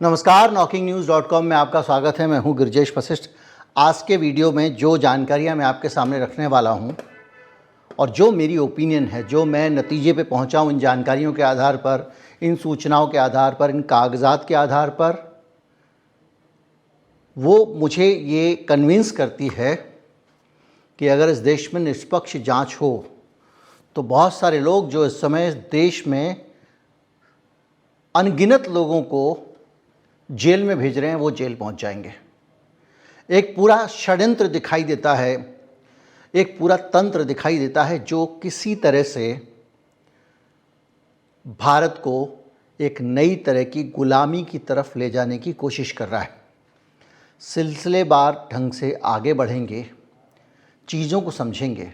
नमस्कार, knocking-news.com में आपका स्वागत है। मैं हूं गिरिजेश वशिष्ठ। आज के वीडियो में जो जानकारियां मैं आपके सामने रखने वाला हूं और जो मेरी ओपिनियन है, जो मैं नतीजे पे पहुंचा हूं इन जानकारियों के आधार पर, इन सूचनाओं के आधार पर, इन कागजात के आधार पर, वो मुझे ये कन्विंस करती है कि अगर इस देश में निष्पक्ष जाँच हो तो बहुत सारे लोग जो इस समय देश में अनगिनत लोगों को जेल में भेज रहे हैं, वो जेल पहुंच जाएंगे। एक पूरा षड्यंत्र दिखाई देता है, एक पूरा तंत्र दिखाई देता है जो किसी तरह से भारत को एक नई तरह की गुलामी की तरफ ले जाने की कोशिश कर रहा है। सिलसिलेवार ढंग से आगे बढ़ेंगे, चीज़ों को समझेंगे।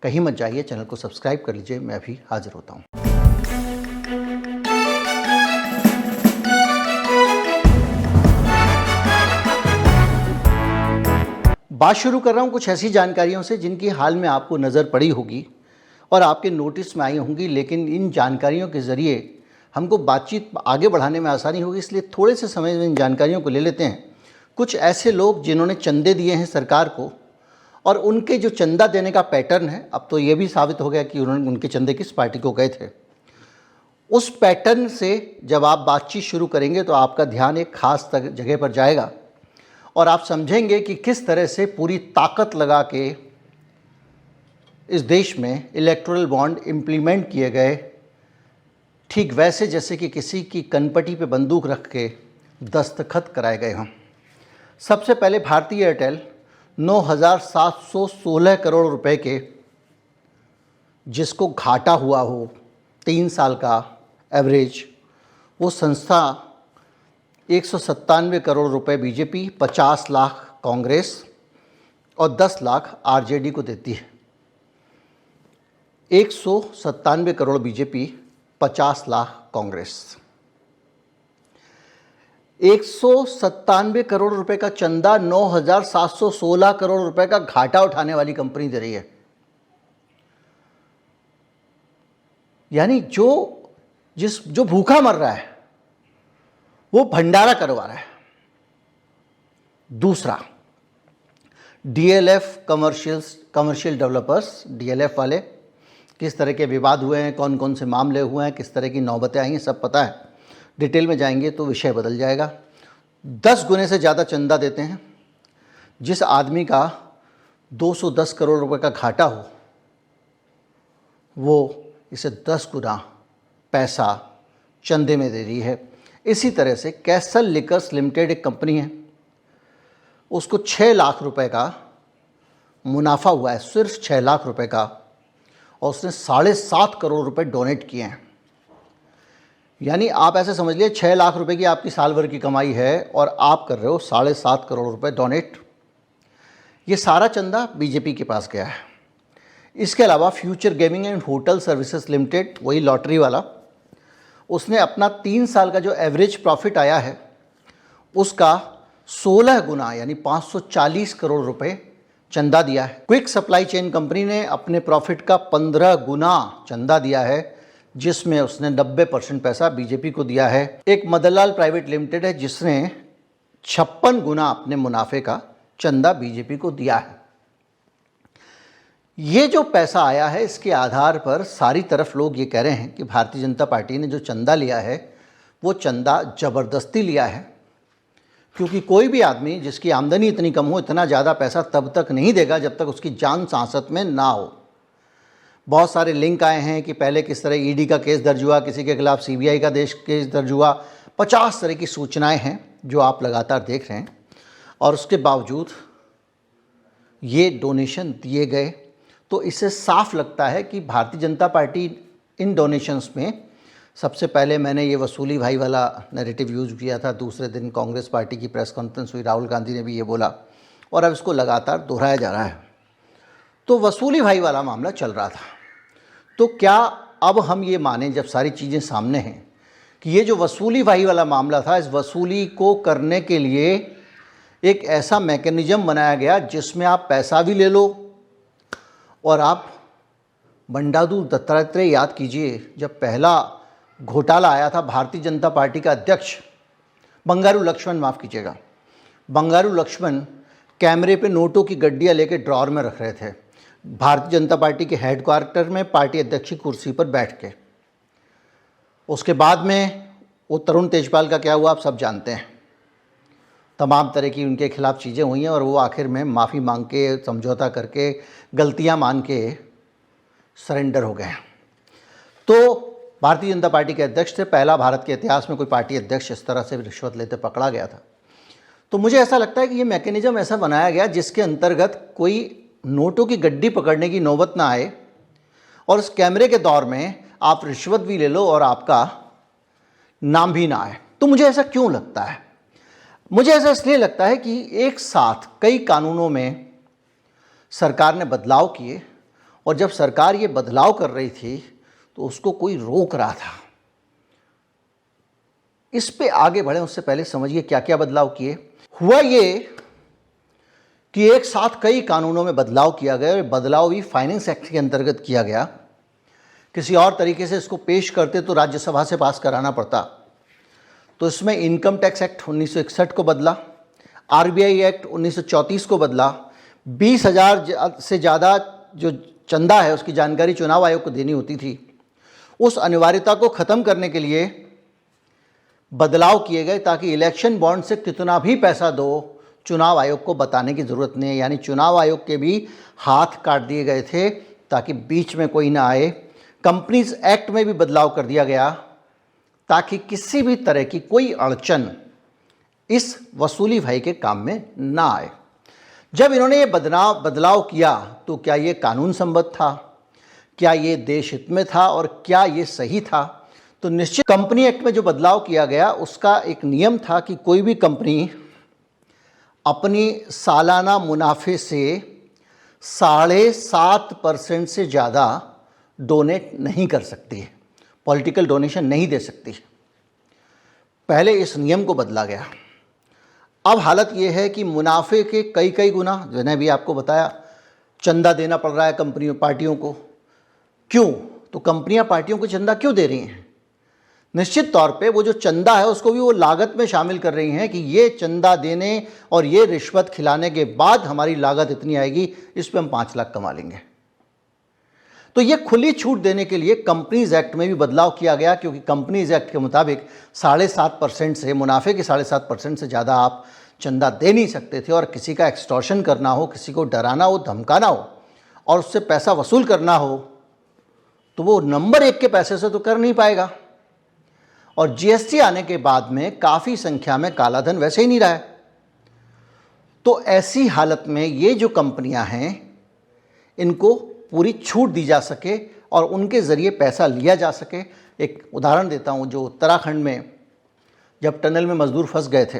कहीं मत जाइए, चैनल को सब्सक्राइब कर लीजिए। मैं अभी हाजिर होता हूँ। बात शुरू कर रहा हूँ कुछ ऐसी जानकारियों से जिनकी हाल में आपको नज़र पड़ी होगी और आपके नोटिस में आई होंगी, लेकिन इन जानकारियों के ज़रिए हमको बातचीत आगे बढ़ाने में आसानी होगी, इसलिए थोड़े से समय में इन जानकारियों को ले लेते हैं। कुछ ऐसे लोग जिन्होंने चंदे दिए हैं सरकार को और उनके जो चंदा देने का पैटर्न है, अब तो ये भी साबित हो गया कि उनके चंदे किस पार्टी को गए थे। उस पैटर्न से जब आप बातचीत शुरू करेंगे तो आपका ध्यान एक खास जगह पर जाएगा और आप समझेंगे कि किस तरह से पूरी ताकत लगा के इस देश में इलेक्टोरल बॉन्ड इम्प्लीमेंट किए गए, ठीक वैसे जैसे कि किसी की कनपटी पे बंदूक रख के दस्तखत कराए गए हों। सबसे पहले भारतीय एयरटेल 9,716 करोड़ रुपए के, जिसको घाटा हुआ हो 3 साल का एवरेज, वो संस्था 197 करोड़ रुपए बीजेपी, 50 लाख कांग्रेस और 10 लाख आरजेडी को देती है। 197 करोड़ बीजेपी, 50 लाख कांग्रेस। 197 करोड़ रुपए का चंदा 9,716 करोड़ रुपए का घाटा उठाने वाली कंपनी दे रही है। यानी जो भूखा मर रहा है वो भंडारा करवा रहा है। दूसरा, डीएलएफ कमर्शियल डेवलपर्स, डीएलएफ वाले, किस तरह के विवाद हुए हैं, कौन कौन से मामले हुए हैं, किस तरह की नौबतें आई हैं, सब पता है। डिटेल में जाएंगे तो विषय बदल जाएगा। 10 गुने से ज़्यादा चंदा देते हैं। जिस आदमी का 210 करोड़ रुपए का घाटा हो, वो इसे 10 गुना पैसा चंदे में दे रही है। इसी तरह से कैसल लिकर्स लिमिटेड एक कंपनी है, उसको 6 लाख रुपए का मुनाफा हुआ है, सिर्फ 6 लाख रुपए का, और उसने 7.5 करोड़ रुपए डोनेट किए हैं। यानी आप ऐसे समझ लिए 6 लाख रुपए की आपकी साल भर की कमाई है और आप कर रहे हो 7.5 करोड़ रुपए डोनेट। ये सारा चंदा बीजेपी के पास गया है। इसके अलावा future gaming and hotel services limited, वही लॉटरी वाला, उसने अपना 3 साल का जो एवरेज प्रॉफिट आया है उसका 16 गुना यानी 540 करोड़ रुपए चंदा दिया है। क्विक सप्लाई चेन कंपनी ने अपने प्रॉफिट का 15 गुना चंदा दिया है, जिसमें उसने 90% पैसा बीजेपी को दिया है। एक मदनलाल प्राइवेट लिमिटेड है जिसने 56 गुना अपने मुनाफे का चंदा बीजेपी को दिया है। ये जो पैसा आया है, इसके आधार पर सारी तरफ लोग ये कह रहे हैं कि भारतीय जनता पार्टी ने जो चंदा लिया है वो चंदा ज़बरदस्ती लिया है, क्योंकि कोई भी आदमी जिसकी आमदनी इतनी कम हो इतना ज़्यादा पैसा तब तक नहीं देगा जब तक उसकी जान सांसत में ना हो। बहुत सारे लिंक आए हैं कि पहले किस तरह ईडी का केस दर्ज हुआ, किसी के खिलाफ सीबीआई का केस दर्ज हुआ, 50 तरह की सूचनाएं हैं जो आप लगातार देख रहे हैं, और उसके बावजूद ये डोनेशन दिए गए। तो इससे साफ लगता है कि भारतीय जनता पार्टी इन डोनेशंस में, सबसे पहले मैंने ये वसूली भाई वाला नैरेटिव यूज़ किया था, दूसरे दिन कांग्रेस पार्टी की प्रेस कॉन्फ्रेंस हुई, राहुल गांधी ने भी ये बोला, और अब इसको लगातार दोहराया जा रहा है। तो वसूली भाई वाला मामला चल रहा था। तो क्या अब हम ये मानें, जब सारी चीज़ें सामने हैं, कि ये जो वसूली भाई वाला मामला था, इस वसूली को करने के लिए एक ऐसा मैकेनिज़्म बनाया गया जिसमें आप पैसा भी ले लो और आप बंडारू दत्तात्रेय याद कीजिए, जब पहला घोटाला आया था, भारतीय जनता पार्टी का अध्यक्ष बंगारू लक्ष्मण, माफ़ कीजिएगा, बंगारू लक्ष्मण कैमरे पे नोटों की गड्डियाँ लेके ड्रॉर में रख रहे थे भारतीय जनता पार्टी के हेडक्वार्टर में पार्टी अध्यक्ष की कुर्सी पर बैठ के। उसके बाद में वो तरुण तेजपाल का क्या हुआ आप सब जानते हैं। तमाम तरह की उनके खिलाफ़ चीज़ें हुई हैं और वो आखिर में माफ़ी मांग के, समझौता करके, गलतियां मान के सरेंडर हो गए। तो भारतीय जनता पार्टी के अध्यक्ष थे, पहला भारत के इतिहास में कोई पार्टी अध्यक्ष इस तरह से रिश्वत लेते पकड़ा गया था। तो मुझे ऐसा लगता है कि ये मैकेनिज्म ऐसा बनाया गया जिसके अंतर्गत कोई नोटों की गड्डी पकड़ने की नौबत ना आए और उस कैमरे के दौर में आप रिश्वत भी ले लो और आपका नाम भी ना आए। तो मुझे ऐसा क्यों लगता है? मुझे ऐसा इसलिए लगता है कि एक साथ कई कानूनों में सरकार ने बदलाव किए और जब सरकार ये बदलाव कर रही थी तो उसको कोई रोक रहा था। इस पे आगे बढ़े उससे पहले समझिए क्या क्या बदलाव किए। हुआ ये कि एक साथ कई कानूनों में बदलाव किया गया और बदलाव भी फाइनेंस एक्ट के अंतर्गत किया गया। किसी और तरीके से इसको पेश करते तो राज्यसभा से पास कराना पड़ता। तो इसमें इनकम टैक्स एक्ट 1961 को बदला, आरबीआई एक्ट 1934 को बदला, 20,000 से ज़्यादा जो चंदा है उसकी जानकारी चुनाव आयोग को देनी होती थी, उस अनिवार्यता को ख़त्म करने के लिए बदलाव किए गए ताकि इलेक्शन बॉन्ड से कितना भी पैसा दो चुनाव आयोग को बताने की ज़रूरत नहीं है। यानी चुनाव आयोग के भी हाथ काट दिए गए थे ताकि बीच में कोई ना आए। कंपनीज एक्ट में भी बदलाव कर दिया गया ताकि किसी भी तरह की कोई अड़चन इस वसूली भाई के काम में ना आए। जब इन्होंने ये बदलाव किया तो क्या ये कानून सम्मत था, क्या ये देश हित में था और क्या ये सही था? तो निश्चित कंपनी एक्ट में जो बदलाव किया गया उसका एक नियम था कि कोई भी कंपनी अपनी सालाना मुनाफे से 7.5% से ज़्यादा डोनेट नहीं कर सकती है, पॉलिटिकल डोनेशन नहीं दे सकती। पहले इस नियम को बदला गया। अब हालत ये है कि मुनाफे के कई गुना, मैंने भी आपको बताया, चंदा देना पड़ रहा है कंपनियों पार्टियों को। क्यों? तो कंपनियां पार्टियों को चंदा क्यों दे रही हैं? निश्चित तौर पे वो जो चंदा है उसको भी वो लागत में शामिल कर रही हैं कि ये चंदा देने और ये रिश्वत खिलाने के बाद हमारी लागत इतनी आएगी, इस पे हम 5 लाख कमा लेंगे। तो ये खुली छूट देने के लिए कंपनीज एक्ट में भी बदलाव किया गया, क्योंकि कंपनीज एक्ट के मुताबिक 7.5% से, मुनाफे के 7.5% से ज़्यादा आप चंदा दे नहीं सकते थे। और किसी का एक्सटॉर्शन करना हो, किसी को डराना हो, धमकाना हो और उससे पैसा वसूल करना हो तो वो नंबर 1 के पैसे से तो कर नहीं पाएगा। और जीएसटी आने के बाद में काफ़ी संख्या में कालाधन वैसे ही नहीं रहा है। तो ऐसी हालत में ये जो कंपनियां हैं इनको पूरी छूट दी जा सके और उनके ज़रिए पैसा लिया जा सके। एक उदाहरण देता हूँ, जो उत्तराखंड में जब टनल में मज़दूर फंस गए थे,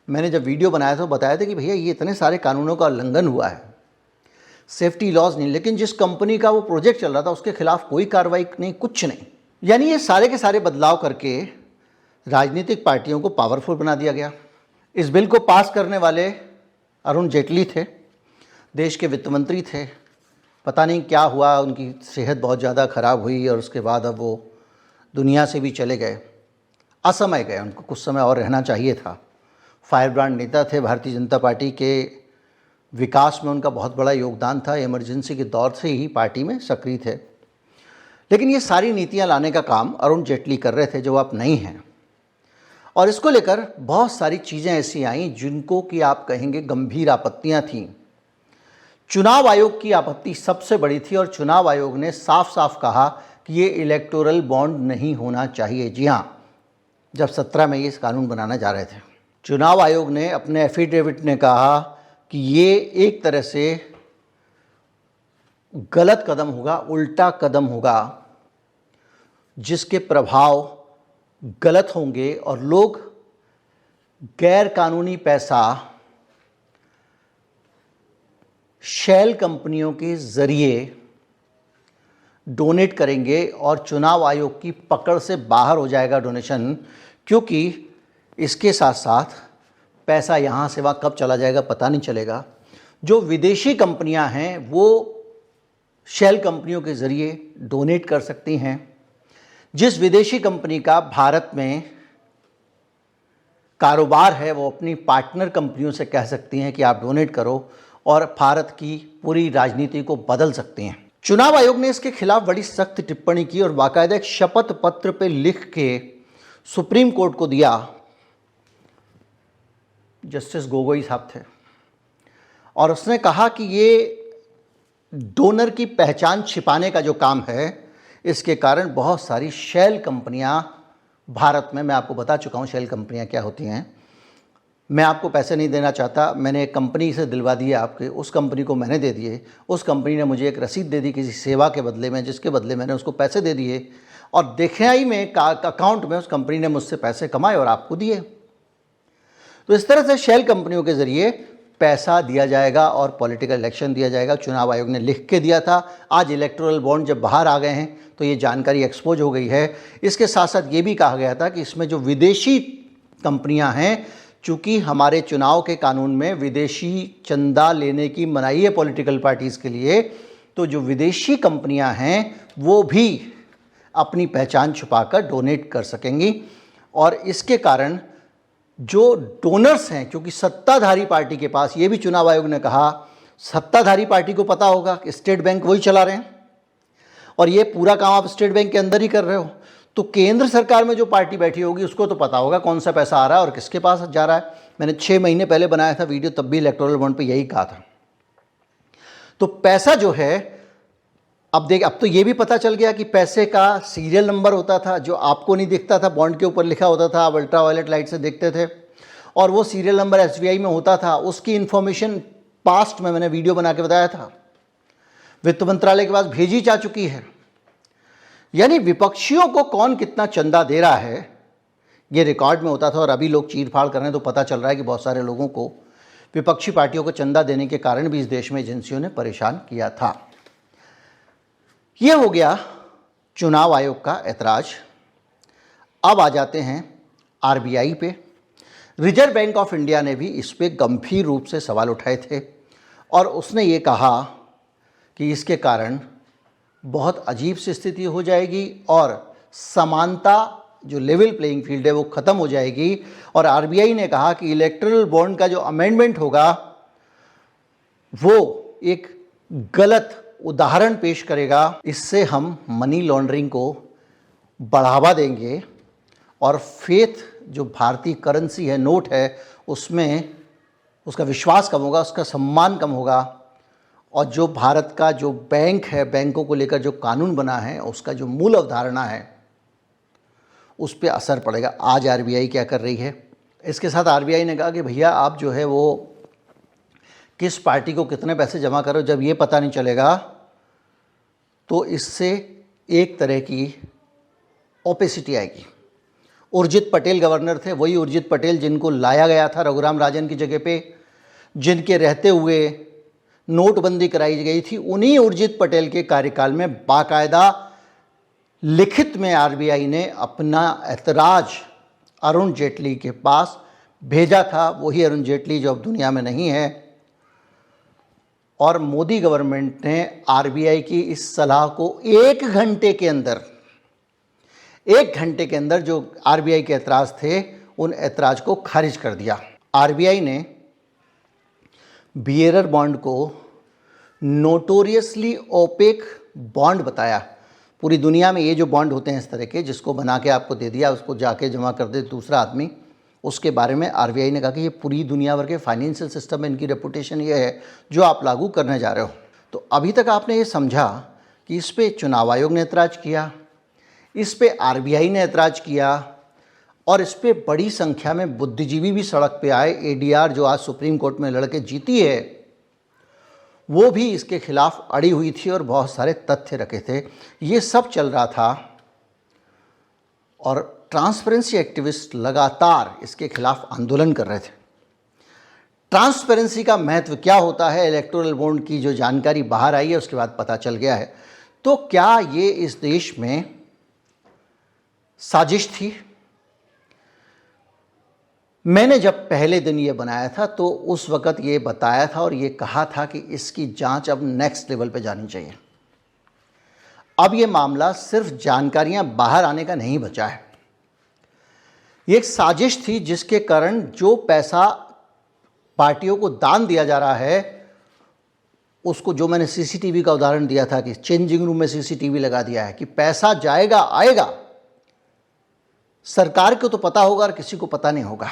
मैंने जब वीडियो बनाया था बताया था कि भैया ये इतने सारे कानूनों का उल्लंघन हुआ है, सेफ्टी लॉज नहीं, लेकिन जिस कंपनी का वो प्रोजेक्ट चल रहा था उसके खिलाफ कोई कार्रवाई नहीं, कुछ नहीं। यानी ये सारे के सारे बदलाव करके राजनीतिक पार्टियों को पावरफुल बना दिया गया। इस बिल को पास करने वाले अरुण जेटली थे, देश के वित्त मंत्री थे। पता नहीं क्या हुआ, उनकी सेहत बहुत ज़्यादा ख़राब हुई और उसके बाद अब वो दुनिया से भी चले गए, असमय गए। उनको कुछ समय और रहना चाहिए था। फायरब्रांड नेता थे, भारतीय जनता पार्टी के विकास में उनका बहुत बड़ा योगदान था। इमरजेंसी के दौर से ही पार्टी में सक्रिय थे। लेकिन ये सारी नीतियां लाने का काम अरुण जेटली कर रहे थे, जो आप नहीं हैं। और इसको लेकर बहुत सारी चीज़ें ऐसी आईं जिनको कि आप कहेंगे गंभीर आपत्तियां थीं। चुनाव आयोग की आपत्ति सबसे बड़ी थी और चुनाव आयोग ने साफ साफ कहा कि ये इलेक्टोरल बॉन्ड नहीं होना चाहिए। जी हाँ, जब 17 में ये कानून बनाना जा रहे थे, चुनाव आयोग ने अपने एफिडेविट ने कहा कि ये एक तरह से गलत कदम होगा, उल्टा कदम होगा, जिसके प्रभाव गलत होंगे और लोग गैर कानूनी पैसा शेल कंपनियों के ज़रिए डोनेट करेंगे और चुनाव आयोग की पकड़ से बाहर हो जाएगा डोनेशन, क्योंकि इसके साथ साथ पैसा यहाँ से वहाँ कब चला जाएगा पता नहीं चलेगा। जो विदेशी कंपनियां हैं वो शेल कंपनियों के ज़रिए डोनेट कर सकती हैं। जिस विदेशी कंपनी का भारत में कारोबार है वो अपनी पार्टनर कंपनियों से कह सकती हैं कि आप डोनेट करो और भारत की पूरी राजनीति को बदल सकती हैं। चुनाव आयोग ने इसके खिलाफ बड़ी सख्त टिप्पणी की और बाकायदा एक शपथ पत्र पे लिख के सुप्रीम कोर्ट को दिया। जस्टिस गोगोई साहब थे और उसने कहा कि ये डोनर की पहचान छिपाने का जो काम है, इसके कारण बहुत सारी शेल कंपनियां भारत में, मैं आपको बता चुका हूं शेल कंपनियां क्या होती हैं। मैं आपको पैसे नहीं देना चाहता, मैंने एक कंपनी से दिलवा दिए आपके, उस कंपनी को मैंने दे दिए, उस कंपनी ने मुझे एक रसीद दे दी किसी सेवा के बदले में, जिसके बदले मैंने उसको पैसे दे दिए और देखनाई में अकाउंट में उस कंपनी ने मुझसे पैसे कमाए और आपको दिए। तो इस तरह से शेल कंपनियों के ज़रिए पैसा दिया जाएगा और पॉलिटिकल इलेक्शन दिया जाएगा। चुनाव आयोग ने लिख के दिया था। आज इलेक्टोरल बॉन्ड जब बाहर आ गए हैं तो ये जानकारी एक्सपोज हो गई है। इसके साथ साथ ये भी कहा गया था कि इसमें जो विदेशी कंपनियां हैं, चूँकि हमारे चुनाव के कानून में विदेशी चंदा लेने की मनाही है पॉलिटिकल पार्टीज़ के लिए, तो जो विदेशी कंपनियां हैं वो भी अपनी पहचान छुपाकर डोनेट कर सकेंगी। और इसके कारण जो डोनर्स हैं, क्योंकि सत्ताधारी पार्टी के पास, ये भी चुनाव आयोग ने कहा, सत्ताधारी पार्टी को पता होगा कि स्टेट बैंक वही चला रहे हैं और ये पूरा काम आप स्टेट बैंक के अंदर ही कर रहे हो, तो केंद्र सरकार में जो पार्टी बैठी होगी उसको तो पता होगा कौन सा पैसा आ रहा है और किसके पास जा रहा है। मैंने 6 महीने पहले बनाया था वीडियो, तब भी इलेक्टोरल बॉन्ड पे यही कहा था। तो पैसा जो है, अब तो ये भी पता चल गया कि पैसे का सीरियल नंबर होता था जो आपको नहीं दिखता था, बॉन्ड के ऊपर लिखा होता था, आप अल्ट्रावायलेट लाइट से देखते थे और वो सीरियल नंबर एसबीआई में होता था। उसकी इन्फॉर्मेशन पास्ट में मैंने वीडियो बना के बताया था, वित्त मंत्रालय के पास भेजी जा चुकी है। यानी विपक्षियों को कौन कितना चंदा दे रहा है ये रिकॉर्ड में होता था और अभी लोग चीर फाड़ कर रहे हैं तो पता चल रहा है कि बहुत सारे लोगों को विपक्षी पार्टियों को चंदा देने के कारण भी इस देश में एजेंसियों ने परेशान किया था। ये हो गया चुनाव आयोग का ऐतराज। अब आ जाते हैं आरबीआई पे। रिजर्व बैंक ऑफ इंडिया ने भी इस पे गंभीर रूप से सवाल उठाए थे और उसने ये कहा कि इसके कारण बहुत अजीब सी स्थिति हो जाएगी और समानता, जो लेवल प्लेइंग फील्ड है, वो ख़त्म हो जाएगी। और आरबीआई ने कहा कि इलेक्टोरल बॉन्ड का जो अमेंडमेंट होगा वो एक गलत उदाहरण पेश करेगा। इससे हम मनी लॉन्ड्रिंग को बढ़ावा देंगे और फेथ, जो भारतीय करेंसी है, नोट है, उसमें उसका विश्वास कम होगा, उसका सम्मान कम होगा और जो भारत का जो बैंक है, बैंकों को लेकर जो कानून बना है, उसका जो मूल अवधारणा है, उस पर असर पड़ेगा। आज आरबीआई क्या कर रही है, इसके साथ आरबीआई ने कहा कि भैया आप जो है वो किस पार्टी को कितने पैसे जमा करो, जब ये पता नहीं चलेगा तो इससे एक तरह की ओपेसिटी आएगी। उर्जित पटेल गवर्नर थे, वही उर्जित पटेल जिनको लाया गया था रघुराम राजन की जगह पे, जिनके रहते हुए नोटबंदी कराई गई थी, उन्हीं उर्जित पटेल के कार्यकाल में बाकायदा लिखित में आरबीआई ने अपना ऐतराज अरुण जेटली के पास भेजा था। वही अरुण जेटली जो अब दुनिया में नहीं है। और मोदी गवर्नमेंट ने आरबीआई की इस सलाह को 1 घंटे के अंदर जो आरबीआई के ऐतराज़ थे, उन ऐतराज को खारिज कर दिया। आरबीआई ने बियरर बॉन्ड को नोटोरियसली ओपेक बॉन्ड बताया। पूरी दुनिया में ये जो बॉन्ड होते हैं इस तरह के, जिसको बना के आपको दे दिया, उसको जाके जमा कर दे दूसरा आदमी, उसके बारे में आरबीआई ने कहा कि ये पूरी दुनिया भर के फाइनेंशियल सिस्टम में इनकी रेपुटेशन ये है जो आप लागू करने जा रहे हो। तो अभी तक आपने ये समझा कि इस पे चुनाव आयोग ने ऐतराज़ किया, इस पे आरबीआई ने ऐतराज़ किया और इस पे बड़ी संख्या में बुद्धिजीवी भी सड़क पे आए। एडीआर जो आज सुप्रीम कोर्ट में लड़के जीती है, वो भी इसके खिलाफ अड़ी हुई थी और बहुत सारे तथ्य रखे थे। ये सब चल रहा था और ट्रांसपेरेंसी एक्टिविस्ट लगातार इसके खिलाफ आंदोलन कर रहे थे। ट्रांसपेरेंसी का महत्व क्या होता है, इलेक्टोरल बॉन्ड की जो जानकारी बाहर आई है उसके बाद पता चल गया है। तो क्या ये इस देश में साजिश थी? मैंने जब पहले दिन ये बनाया था तो उस वक़्त ये बताया था और ये कहा था कि इसकी जांच अब नेक्स्ट लेवल पे जानी चाहिए। अब ये मामला सिर्फ जानकारियां बाहर आने का नहीं बचा है, ये एक साजिश थी जिसके कारण जो पैसा पार्टियों को दान दिया जा रहा है, उसको, जो मैंने सीसीटीवी का उदाहरण दिया था कि चेंजिंग रूम में सीसीटीवी लगा दिया है कि पैसा जाएगा आएगा, सरकार को तो पता होगा और किसी को पता नहीं होगा।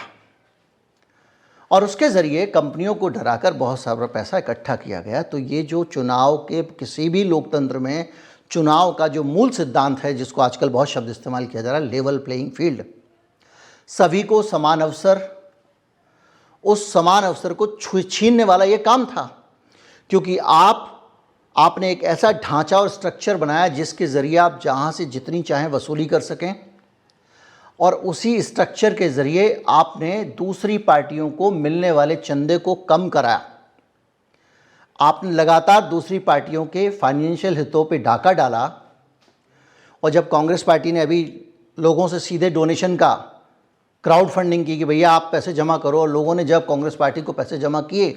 और उसके ज़रिए कंपनियों को डराकर बहुत सारा पैसा इकट्ठा किया गया। तो ये जो चुनाव के, किसी भी लोकतंत्र में चुनाव का जो मूल सिद्धांत है, जिसको आजकल बहुत शब्द इस्तेमाल किया जा रहा है, लेवल प्लेइंग फील्ड, सभी को समान अवसर, उस समान अवसर को छीनने वाला ये काम था। क्योंकि आपने एक ऐसा ढांचा और स्ट्रक्चर बनाया जिसके ज़रिए आप जहाँ से जितनी चाहें वसूली कर सकें, और उसी स्ट्रक्चर के ज़रिए आपने दूसरी पार्टियों को मिलने वाले चंदे को कम कराया। आपने लगातार दूसरी पार्टियों के फाइनेंशियल हितों पे डाका डाला। और जब कांग्रेस पार्टी ने अभी लोगों से सीधे डोनेशन का क्राउड फंडिंग की कि भैया आप पैसे जमा करो, और लोगों ने जब कांग्रेस पार्टी को पैसे जमा किए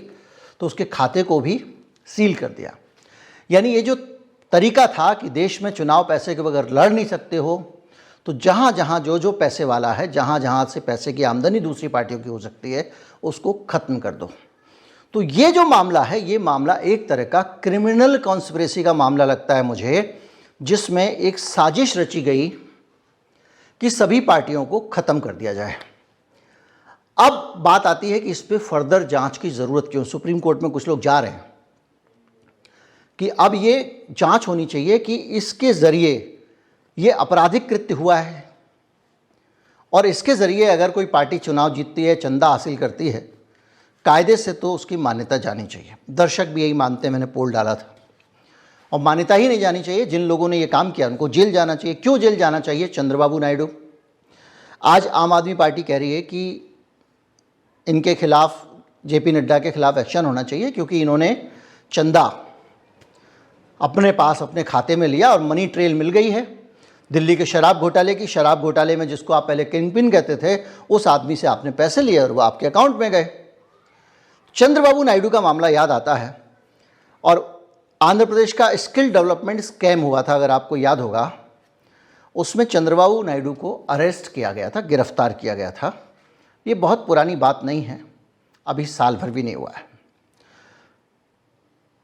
तो उसके खाते को भी सील कर दिया। यानी ये जो तरीका था कि देश में चुनाव पैसे के बगैर लड़ नहीं सकते हो, तो जहाँ जहाँ जो पैसे वाला है, जहाँ जहाँ से पैसे की आमदनी दूसरी पार्टियों की हो सकती है, उसको ख़त्म कर दो। तो ये जो मामला है, ये मामला एक तरह का क्रिमिनल कॉन्स्पिरेसी का मामला लगता है मुझे, जिसमें एक साजिश रची गई कि सभी पार्टियों को ख़त्म कर दिया जाए। अब बात आती है कि इस पर फर्दर जांच की ज़रूरत क्यों। सुप्रीम कोर्ट में कुछ लोग जा रहे हैं कि अब ये जांच होनी चाहिए कि इसके ज़रिए ये आपराधिक कृत्य हुआ है, और इसके ज़रिए अगर कोई पार्टी चुनाव जीतती है, चंदा हासिल करती है, कायदे से तो उसकी मान्यता जानी चाहिए। दर्शक भी यही मानते हैं, मैंने पोल डाला था। और मान्यता ही नहीं जानी चाहिए, जिन लोगों ने ये काम किया उनको जेल जाना चाहिए। क्यों जेल जाना चाहिए? चंद्रबाबू नायडू। आज आम आदमी पार्टी कह रही है कि इनके खिलाफ, जेपी नड्डा के खिलाफ एक्शन होना चाहिए, क्योंकि इन्होंने चंदा अपने पास, अपने खाते में लिया और मनी ट्रेल मिल गई है। दिल्ली के शराब घोटाले की, शराब घोटाले में जिसको आप पहले किंग पिन कहते थे, उस आदमी से आपने पैसे लिए और वो आपके अकाउंट में गए। चंद्रबाबू नायडू का मामला याद आता है, और आंध्र प्रदेश का स्किल डेवलपमेंट स्कैम हुआ था, अगर आपको याद होगा। उसमें चंद्रबाबू नायडू को अरेस्ट किया गया था, गिरफ्तार किया गया था। ये बहुत पुरानी बात नहीं है, अभी साल भर भी नहीं हुआ है।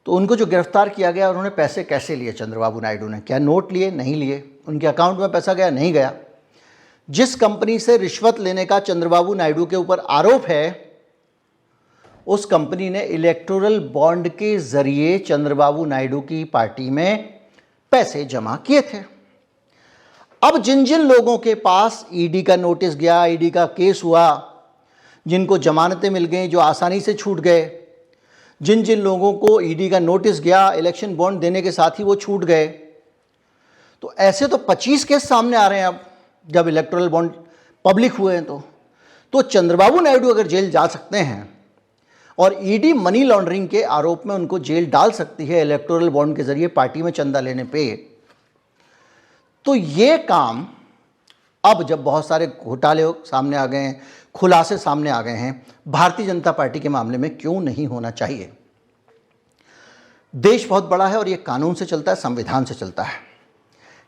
तो उनको जो गिरफ्तार किया गया, उन्होंने पैसे कैसे लिए चंद्रबाबू नायडू ने? क्या नोट लिए? नहीं लिए। उनके अकाउंट में पैसा गया? नहीं गया। जिस कंपनी से रिश्वत लेने का चंद्रबाबू नायडू के ऊपर आरोप है, उस कंपनी ने इलेक्टोरल बॉन्ड के जरिए चंद्रबाबू नायडू की पार्टी में पैसे जमा किए थे। अब जिन जिन लोगों के पास ईडी का नोटिस गया, ईडी का केस हुआ, जिनको जमानतें मिल गई, जो आसानी से छूट गए, जिन जिन लोगों को ईडी का नोटिस गया, इलेक्शन बॉन्ड देने के साथ ही वो छूट गए, तो ऐसे तो 25 केस सामने आ रहे हैं अब, जब इलेक्टोरल बॉन्ड पब्लिक हुए हैं। तो चंद्रबाबू नायडू अगर जेल जा सकते हैं, और ईडी मनी लॉन्ड्रिंग के आरोप में उनको जेल डाल सकती है इलेक्टोरल बॉन्ड के जरिए पार्टी में चंदा लेने पे, तो ये काम अब जब बहुत सारे घोटाले सामने आ गए हैं, खुलासे सामने आ गए हैं, भारतीय जनता पार्टी के मामले में क्यों नहीं होना चाहिए? देश बहुत बड़ा है और ये कानून से चलता है, संविधान से चलता है,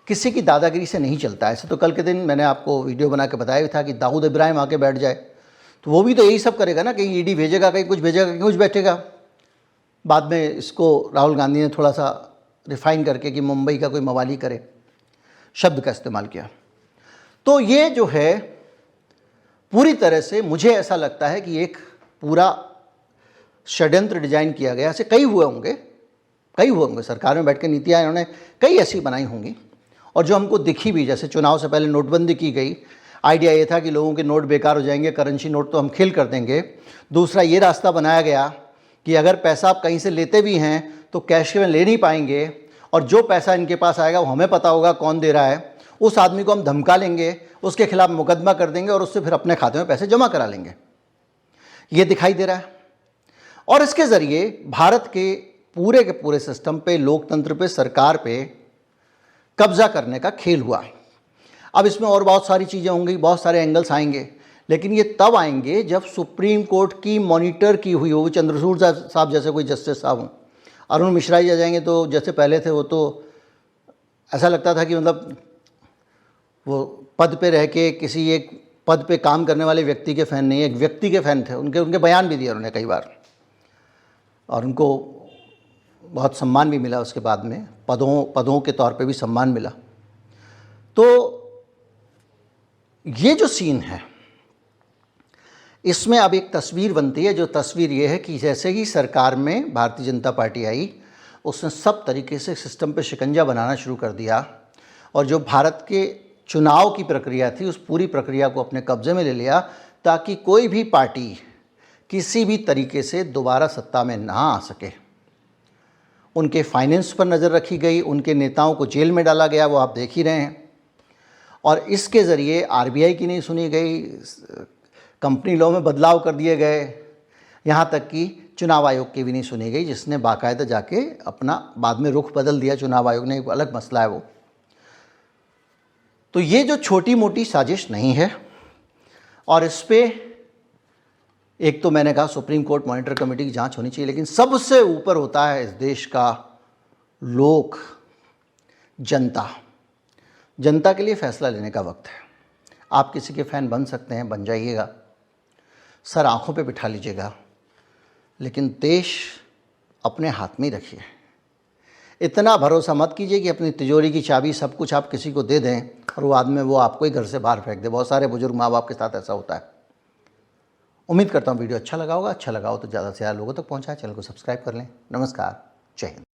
किसी की दादागिरी से नहीं चलता है। ऐसे तो कल के दिन मैंने आपको वीडियो बना के बताया भी था कि दाऊद इब्राहिम आके बैठ जाए, तो वो भी तो यही सब करेगा ना, कहीं ईडी भेजेगा, कहीं कुछ भेजेगा, कहीं कुछ बैठेगा। बाद में इसको राहुल गांधी ने थोड़ा सा रिफाइन करके कि मुंबई का कोई मवाली करे, शब्द का इस्तेमाल किया। तो ये जो है पूरी तरह से, मुझे ऐसा लगता है कि एक पूरा षड्यंत्र डिजाइन किया गया। ऐसे कई हुए होंगे, सरकार में बैठ के नीतियाँ इन्होंने कई ऐसी बनाई होंगी, और जो हमको दिखी भी, जैसे चुनाव से पहले नोटबंदी की गई। आइडिया ये था कि लोगों के नोट बेकार हो जाएंगे, करेंसी नोट तो हम खेल कर देंगे। दूसरा ये रास्ता बनाया गया कि अगर पैसा आप कहीं से लेते भी हैं तो कैश में ले नहीं पाएंगे, और जो पैसा इनके पास आएगा वो हमें पता होगा कौन दे रहा है, उस आदमी को हम धमका लेंगे, उसके खिलाफ मुकदमा कर देंगे और उससे फिर अपने खाते में पैसे जमा करा लेंगे। ये दिखाई दे रहा है। और इसके ज़रिए भारत के पूरे सिस्टम पे, लोकतंत्र पे, सरकार पे कब्जा करने का खेल हुआ। अब इसमें और बहुत सारी चीज़ें होंगी, बहुत सारे एंगल्स आएंगे, लेकिन ये तब आएंगे जब सुप्रीम कोर्ट की मॉनिटर की हुई हो, चंद्रचूड़ साहब जैसे कोई जस्टिस साहब हों। अरुण मिश्रा जी आ जाएंगे तो जैसे पहले थे, वो तो ऐसा लगता था कि मतलब वो पद पे रह के किसी एक पद पे काम करने वाले व्यक्ति के फ़ैन नहीं, एक व्यक्ति के फ़ैन थे। उनके बयान भी दिए उन्होंने कई बार, और उनको बहुत सम्मान भी मिला उसके बाद में, पदों के तौर पे भी सम्मान मिला। तो ये जो सीन है, इसमें अब एक तस्वीर बनती है, जो तस्वीर ये है कि जैसे ही सरकार में भारतीय जनता पार्टी आई, उसने सब तरीके से सिस्टम पे शिकंजा बनाना शुरू कर दिया, और जो भारत के चुनाव की प्रक्रिया थी उस पूरी प्रक्रिया को अपने कब्जे में ले लिया, ताकि कोई भी पार्टी किसी भी तरीके से दोबारा सत्ता में ना आ सके। उनके फाइनेंस पर नज़र रखी गई, उनके नेताओं को जेल में डाला गया, वो आप देख ही रहे हैं। और इसके ज़रिए आरबीआई की नहीं सुनी गई, कंपनी लॉ में बदलाव कर दिए गए, यहाँ तक कि चुनाव आयोग की भी नहीं सुनी गई, जिसने बाकायदा जाके अपना बाद में रुख बदल दिया चुनाव आयोग ने, एक अलग मसला है वो। तो ये जो छोटी मोटी साजिश नहीं है, और इस पर एक तो मैंने कहा सुप्रीम कोर्ट मॉनिटर कमेटी की जांच होनी चाहिए, लेकिन सबसे ऊपर होता है इस देश का लोक, जनता के लिए फैसला लेने का वक्त है। आप किसी के फ़ैन बन सकते हैं, बन जाइएगा, सर आंखों पे बिठा लीजिएगा, लेकिन देश अपने हाथ में ही रखिए। इतना भरोसा मत कीजिए कि अपनी तिजोरी की चाबी सब कुछ आप किसी को दे दें और वो आदमी वो आपको ही घर से बाहर फेंक दे। बहुत सारे बुजुर्ग माँ बाप के साथ ऐसा होता है। उम्मीद करता हूँ वीडियो अच्छा लगा होगा। अच्छा लगा हो तो ज़्यादा से ज़्यादा लोगों तक पहुँचाएं, चैनल को सब्सक्राइब कर लें। नमस्कार, जय हिंद।